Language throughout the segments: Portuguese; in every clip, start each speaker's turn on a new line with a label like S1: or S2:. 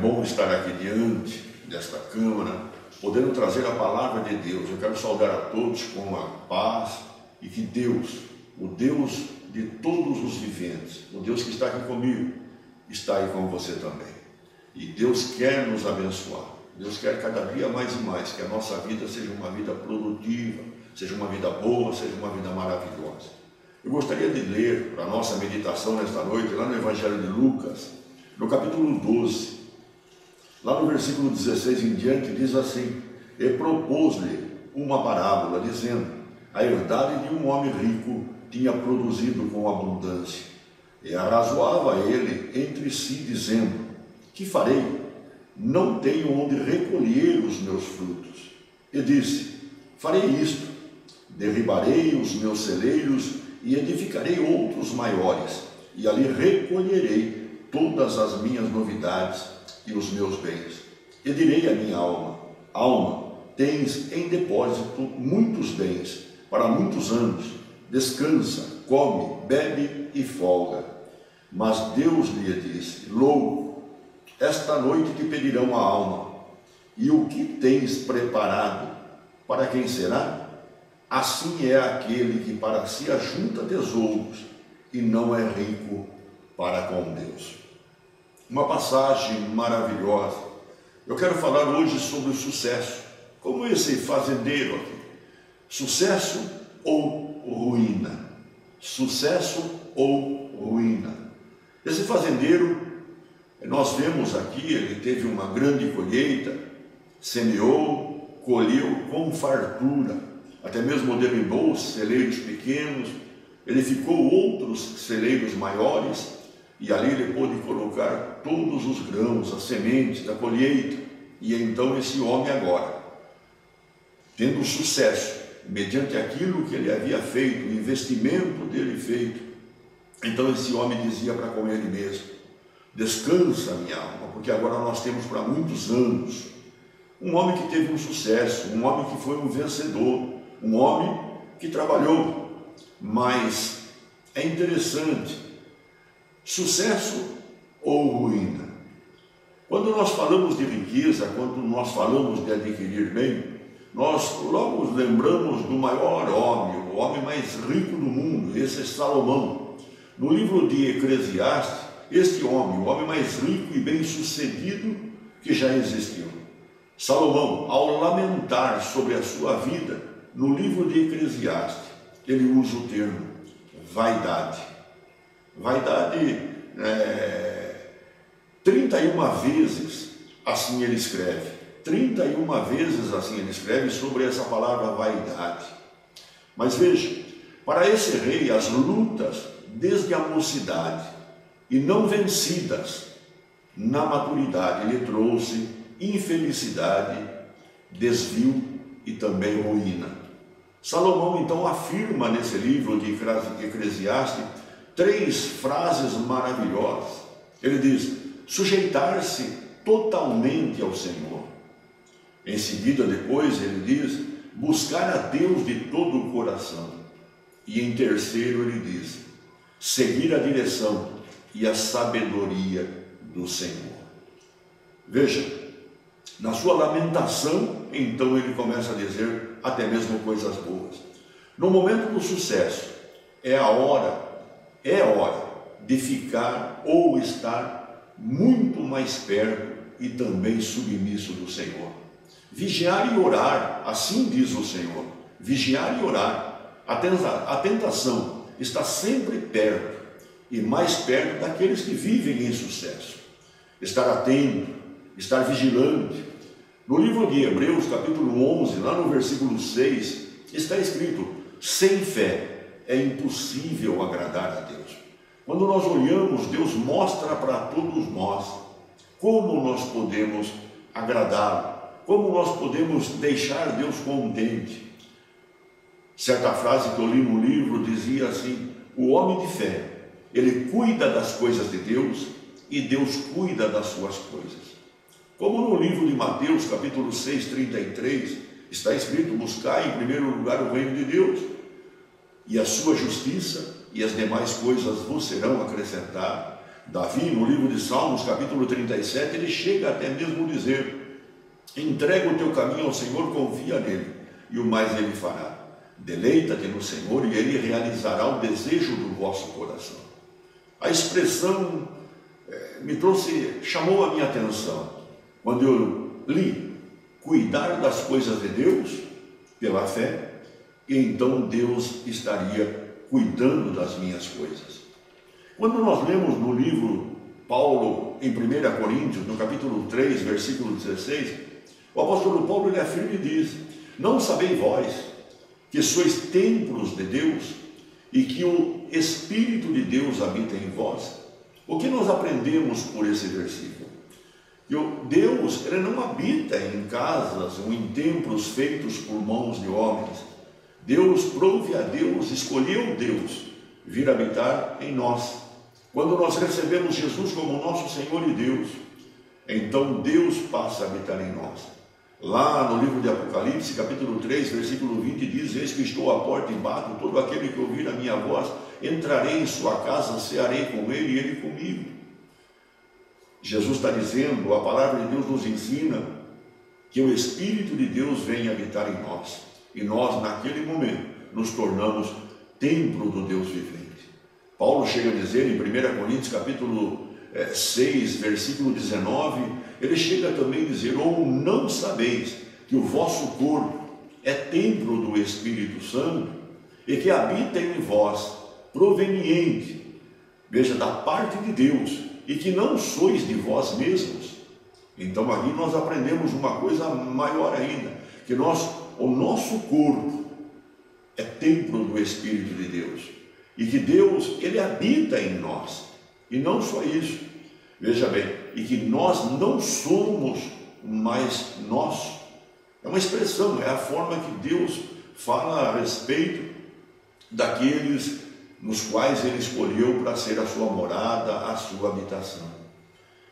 S1: bom estar aqui diante desta Câmara, podendo trazer a palavra de Deus. Eu quero saudar a todos com a paz e que Deus, o Deus de todos os viventes, o Deus que está aqui comigo, está aí com você também. E Deus quer nos abençoar. Deus quer cada dia mais e mais que a nossa vida seja uma vida produtiva, seja uma vida boa, seja uma vida maravilhosa. Eu gostaria de ler para a nossa meditação nesta noite, lá no Evangelho de Lucas, no capítulo 12, lá no versículo 16 em diante, diz assim: e propôs-lhe uma parábola, dizendo: a herdade de um homem rico tinha produzido com abundância, e arrazoava ele entre si, dizendo: que farei? Não tenho onde recolher os meus frutos. E disse: farei isto, derribarei os meus celeiros e edificarei outros maiores, e ali recolherei todas as minhas novidades e os meus bens. E direi à minha alma: alma, tens em depósito muitos bens para muitos anos, descansa, come, bebe e folga. Mas Deus lhe disse: louco, esta noite te pedirão a alma, e o que tens preparado, para quem será? Assim é aquele que para si ajunta tesouros e não é rico para com Deus. Uma passagem maravilhosa. Eu quero falar hoje sobre o sucesso, como esse fazendeiro aqui. Sucesso ou ruína? Sucesso ou ruína? Esse fazendeiro, nós vemos aqui, ele teve uma grande colheita, semeou, colheu com fartura, até mesmo derribou celeiros pequenos, edificou outros celeiros maiores, e ali ele pôde colocar todos os grãos, as sementes da colheita. E então esse homem agora, tendo sucesso, mediante aquilo que ele havia feito, o investimento dele feito, então esse homem dizia para com ele mesmo: descansa, minha alma, porque agora nós temos para muitos anos. Um homem que teve um sucesso, um homem que foi um vencedor, um homem que trabalhou. Mas é interessante, sucesso ou ruína? Quando nós falamos de riqueza, quando nós falamos de adquirir bem, nós logo lembramos do maior homem, o homem mais rico do mundo, esse é Salomão. No livro de Eclesiastes, este homem, o homem mais rico e bem-sucedido que já existiu. Salomão, ao lamentar sobre a sua vida, no livro de Eclesiastes, ele usa o termo vaidade. Vaidade, 31 vezes assim ele escreve. 31 vezes assim ele escreve sobre essa palavra vaidade. Mas veja, para esse rei as lutas desde a mocidade e não vencidas na maturidade lhe trouxe infelicidade, desvio e também ruína. Salomão então afirma nesse livro de Eclesiastes 3 frases maravilhosas. Ele diz: sujeitar-se totalmente ao Senhor. Em seguida, depois, ele diz: buscar a Deus de todo o coração. E em terceiro, ele diz: seguir a direção e a sabedoria do Senhor. Veja, na sua lamentação, então ele começa a dizer até mesmo coisas boas. No momento do sucesso, é a hora de ficar ou estar muito mais perto e também submisso do Senhor. Vigiar e orar, assim diz o Senhor, vigiar e orar. A tentação está sempre perto e mais perto daqueles que vivem em sucesso. Estar atento, estar vigilante. No livro de Hebreus, capítulo 11, lá no versículo 6, está escrito: sem fé é impossível agradar a Deus. Quando nós olhamos, Deus mostra para todos nós como nós podemos agradá-lo, como nós podemos deixar Deus contente. Certa frase que eu li no livro dizia assim: o homem de fé, ele cuida das coisas de Deus e Deus cuida das suas coisas. Como no livro de Mateus, capítulo 6, 33, está escrito: buscar em primeiro lugar o reino de Deus e a sua justiça, e as demais coisas vos serão acrescentadas. Davi, no livro de Salmos, capítulo 37, ele chega até mesmo dizer: entrega o teu caminho ao Senhor, confia nele, e o mais ele fará. Deleita-te no Senhor, e ele realizará o desejo do vosso coração. A expressão chamou a minha atenção quando eu li: cuidar das coisas de Deus pela fé, e então Deus estaria cuidando das minhas coisas. Quando nós lemos no livro Paulo, em 1 Coríntios, no capítulo 3, versículo 16, o apóstolo Paulo ele afirma e diz: não sabeis vós que sois templos de Deus e que o Espírito de Deus habita em vós? O que nós aprendemos por esse versículo? Que Deus ele não habita em casas ou em templos feitos por mãos de homens. Deus prove a Deus, escolheu Deus vir habitar em nós. Quando nós recebemos Jesus como nosso Senhor e Deus, então Deus passa a habitar em nós. Lá no livro de Apocalipse, capítulo 3, versículo 20, diz: eis que estou à porta e bato, todo aquele que ouvir a minha voz, entrarei em sua casa, cearei com ele e ele comigo. Jesus está dizendo, a palavra de Deus nos ensina que o Espírito de Deus vem habitar em nós, e nós naquele momento nos tornamos templo do Deus vivente. Paulo chega a dizer em 1 Coríntios capítulo 6, versículo 19, ele chega também a dizer: ou não sabeis que o vosso corpo é templo do Espírito Santo e que habita em vós, proveniente, veja, da parte de Deus, e que não sois de vós mesmos? Então aqui nós aprendemos uma coisa maior ainda, que o nosso corpo é templo do Espírito de Deus, e que Deus, ele habita em nós. E não só isso, veja bem, e que nós não somos mais nós. É uma expressão, é a forma que Deus fala a respeito daqueles nos quais ele escolheu para ser a sua morada, a sua habitação.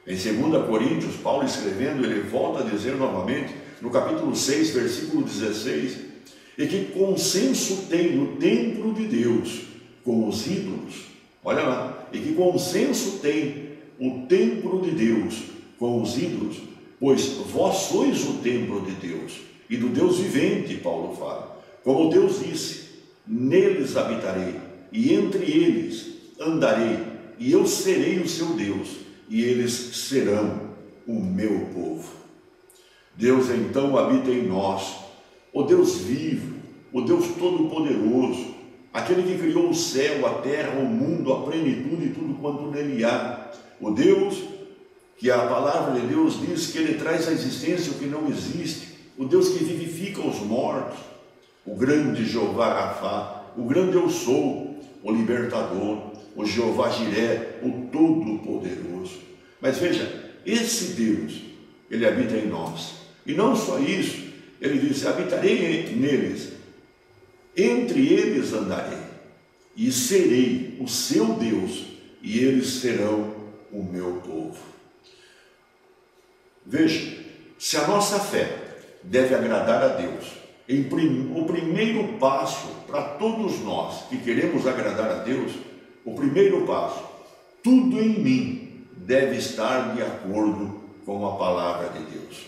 S1: Em 2 Coríntios, Paulo escrevendo, ele volta a dizer novamente, no capítulo 6, versículo 16, e que consenso tem no templo de Deus com os ídolos. Olha lá, e que consenso tem o templo de Deus com os ídolos, pois vós sois o templo de Deus e do Deus vivente. Paulo fala, como Deus disse: neles habitarei e entre eles andarei, e eu serei o seu Deus e eles serão o meu povo. Deus então habita em nós, o Deus vivo, o Deus todo-poderoso, aquele que criou o céu, a terra, o mundo, a plenitude e tudo quanto nele há. O Deus que a palavra de Deus diz que ele traz à existência o que não existe. O Deus que vivifica os mortos. O grande Jeová Rafá, o grande eu sou, o libertador, o Jeová Jiré, o todo-poderoso. Mas veja, esse Deus, ele habita em nós. E não só isso, ele diz: habitarei neles, entre eles andarei, e serei o seu Deus, e eles serão o meu povo. Veja, se a nossa fé deve agradar a Deus, o primeiro passo para todos nós que queremos agradar a Deus, o primeiro passo: tudo em mim deve estar de acordo com a palavra de Deus,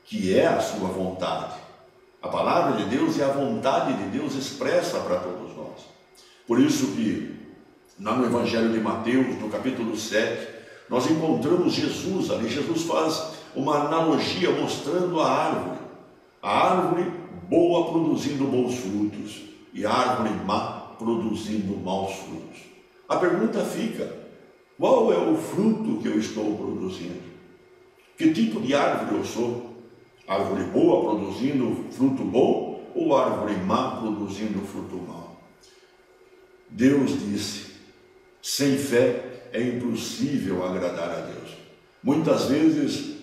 S1: que é a sua vontade. A palavra de Deus é a vontade de Deus expressa para todos nós. Por isso que, no Evangelho de Mateus, no capítulo 7, nós encontramos Jesus ali. Jesus faz uma analogia mostrando a árvore boa produzindo bons frutos e a árvore má produzindo maus frutos. A pergunta fica: qual é o fruto que eu estou produzindo? Que tipo de árvore eu sou? Árvore boa produzindo fruto bom ou árvore má produzindo fruto mau? Deus disse: sem fé é impossível agradar a Deus. Muitas vezes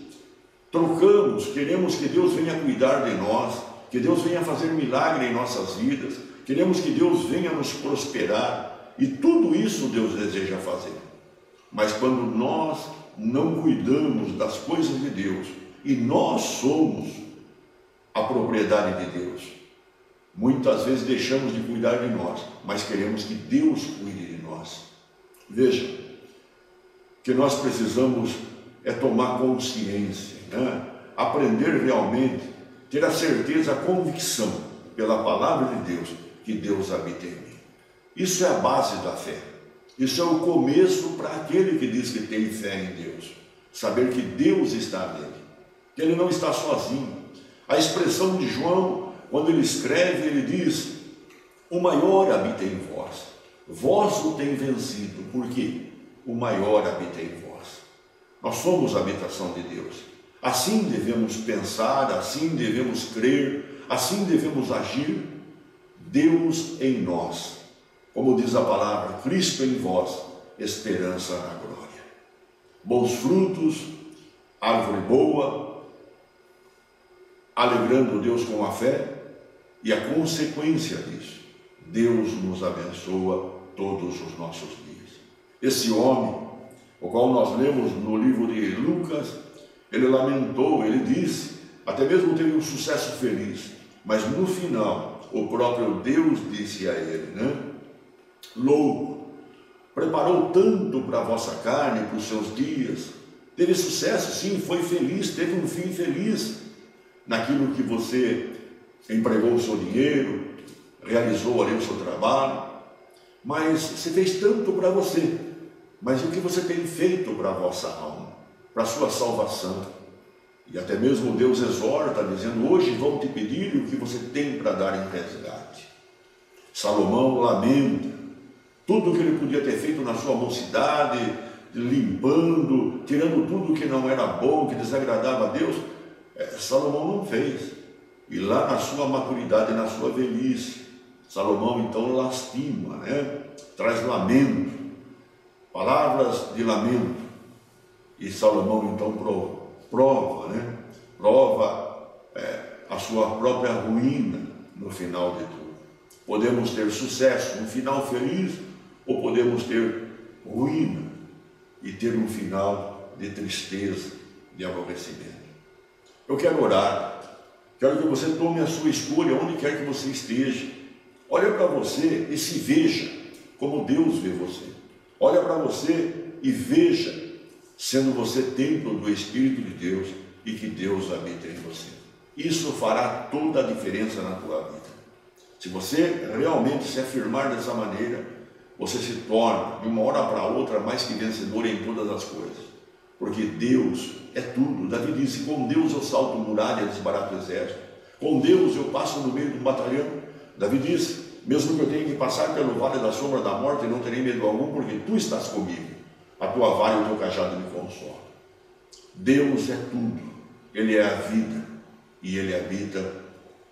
S1: trocamos, queremos que Deus venha cuidar de nós, que Deus venha fazer milagre em nossas vidas, queremos que Deus venha nos prosperar, e tudo isso Deus deseja fazer. Mas quando nós não cuidamos das coisas de Deus, e nós somos a propriedade de Deus, muitas vezes deixamos de cuidar de nós, mas queremos que Deus cuide de nós. Veja, que nós precisamos tomar consciência, né? Aprender realmente, ter a certeza, a convicção, pela palavra de Deus, que Deus habita em mim. Isso é a base da fé. Isso é o começo para aquele que diz que tem fé em Deus. Saber que Deus está nele, que ele não está sozinho. A expressão de João, quando ele escreve, ele diz: o maior habita em vós. Vós o tem vencido. Por quê? O maior habita em vós. Nós somos a habitação de Deus. Assim devemos pensar, assim devemos crer, assim devemos agir. Deus em nós. Como diz a palavra, Cristo em vós, esperança na glória. Bons frutos, árvore boa, alegrando Deus com a fé, e a consequência disso, Deus nos abençoa todos os nossos dias. Esse homem, o qual nós lemos no livro de Lucas, ele lamentou, ele disse, até mesmo teve um sucesso feliz, mas no final, o próprio Deus disse a ele, né? Louco, preparou tanto para a vossa carne, para os seus dias, teve sucesso, sim, foi feliz, teve um fim feliz naquilo que você empregou o seu dinheiro, realizou ali o seu trabalho, mas você fez tanto para você, mas o que você tem feito para a vossa alma, para a sua salvação? E até mesmo Deus exorta, dizendo, hoje vão te pedir o que você tem para dar em resgate. Salomão lamenta tudo que ele podia ter feito na sua mocidade, limpando, tirando tudo que não era bom, que desagradava a Deus. Salomão não fez. E lá na sua maturidade, na sua velhice, Salomão então lastima, né? Traz lamento, palavras de lamento. E Salomão então prova a sua própria ruína no final de tudo. Podemos ter sucesso, um final feliz, ou podemos ter ruína e ter um final de tristeza, de aborrecimento. Eu quero orar, quero que você tome a sua escolha onde quer que você esteja. Olha para você e se veja como Deus vê você. Olha para você e veja sendo você templo do Espírito de Deus e que Deus habita em você. Isso fará toda a diferença na tua vida. Se você realmente se afirmar dessa maneira, você se torna, de uma hora para outra, mais que vencedor em todas as coisas. Porque Deus é tudo. Davi disse, com Deus eu salto muralha, desbarato o exército. Com Deus eu passo no meio do batalhão. Davi disse, mesmo que eu tenha que passar pelo vale da sombra da morte, eu não terei medo algum, porque tu estás comigo. A tua vara e o teu cajado me consolam. Deus é tudo. Ele é a vida e Ele habita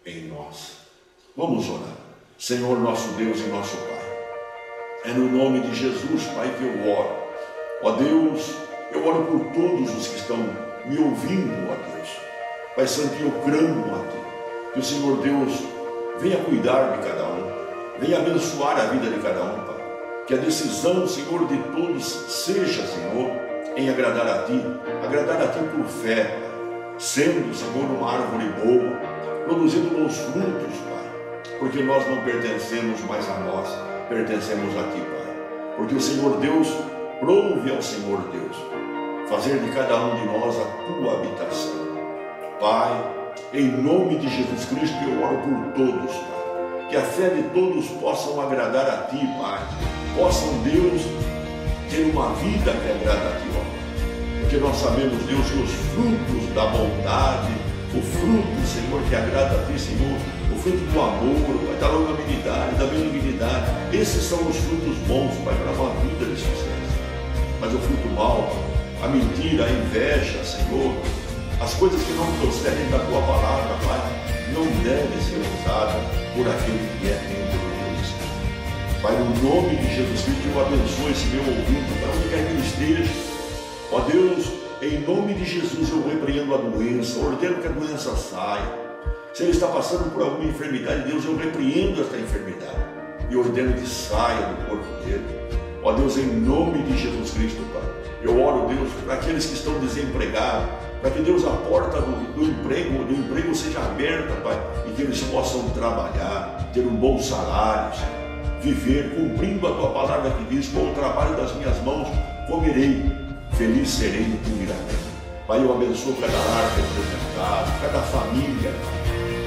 S1: em nós. Vamos orar. Senhor nosso Deus e nosso Pai, é no nome de Jesus, Pai, que eu oro. Ó Deus, eu oro por todos os que estão me ouvindo, ó Deus. Pai Santo, eu clamo a Ti, que o Senhor Deus venha cuidar de cada um, venha abençoar a vida de cada um, Pai. Que a decisão, Senhor, de todos seja, Senhor, em agradar a Ti por fé, Pai. Sendo, Senhor, uma árvore boa, produzindo bons frutos, Pai, porque nós não pertencemos mais a nós, pertencemos a Ti, Pai. Porque o Senhor Deus, prove ao Senhor Deus fazer de cada um de nós a Tua habitação. Pai, em nome de Jesus Cristo, eu oro por todos, Pai. Que a fé de todos possam agradar a Ti, Pai. Possam, Deus, ter uma vida que agrada a Ti, ó. Porque nós sabemos, Deus, que os frutos da bondade, o fruto, Senhor, que agrada a Ti, Senhor, o fruto do amor, Pai, da longanimidade, da benignidade, esses são os frutos bons, Pai, para uma vida de sucesso. Mas o fruto mau, a mentira, a inveja, Senhor, as coisas que não procedem da Tua palavra, Pai, não devem ser usadas por aquele que é templo de Deus. Pai, no nome de Jesus Cristo, eu abençoe esse meu ouvinte, para onde quer que ele esteja. Ó Deus, em nome de Jesus, eu repreendo a doença, ordeno que a doença saia. Se ele está passando por alguma enfermidade, Deus, eu repreendo esta enfermidade e ordeno que saia do corpo dele. Ó Deus, em nome de Jesus Cristo, Pai, eu oro, Deus, para aqueles que estão desempregados, para que, Deus, a porta do emprego seja aberta, Pai, e que eles possam trabalhar, ter um bom salário, Senhor, viver cumprindo a Tua palavra que diz, com o trabalho das minhas mãos comerei feliz serei no que virá. Pai, eu abençoo cada lar representado, cada família,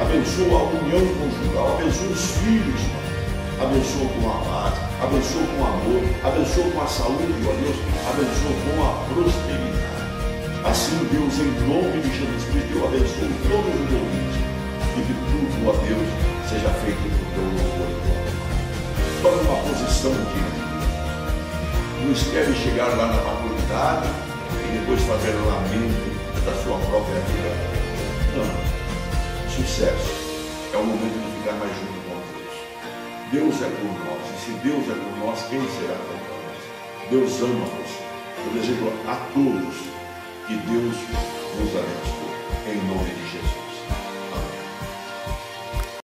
S1: abençoo a união conjugal, abençoo os filhos, Pai. Abençoa com a paz, abençoa com amor, abençoa com a saúde, ó Deus, abençoa com a prosperidade. Assim, Deus, em nome de Jesus Cristo, eu abençoo todos os ouvintes e que tudo, ó Deus, seja feito por teu louvor e tua glória. Tome uma posição digna. Não espere chegar lá na maturidade e depois fazer o lamento da sua própria vida. Não. Sucesso é o momento de ficar mais junto com Deus. Deus é por nós, e se Deus é por nós, quem será contra nós? Deus ama você. Eu desejo a todos que Deus nos abençoe, em nome de Jesus.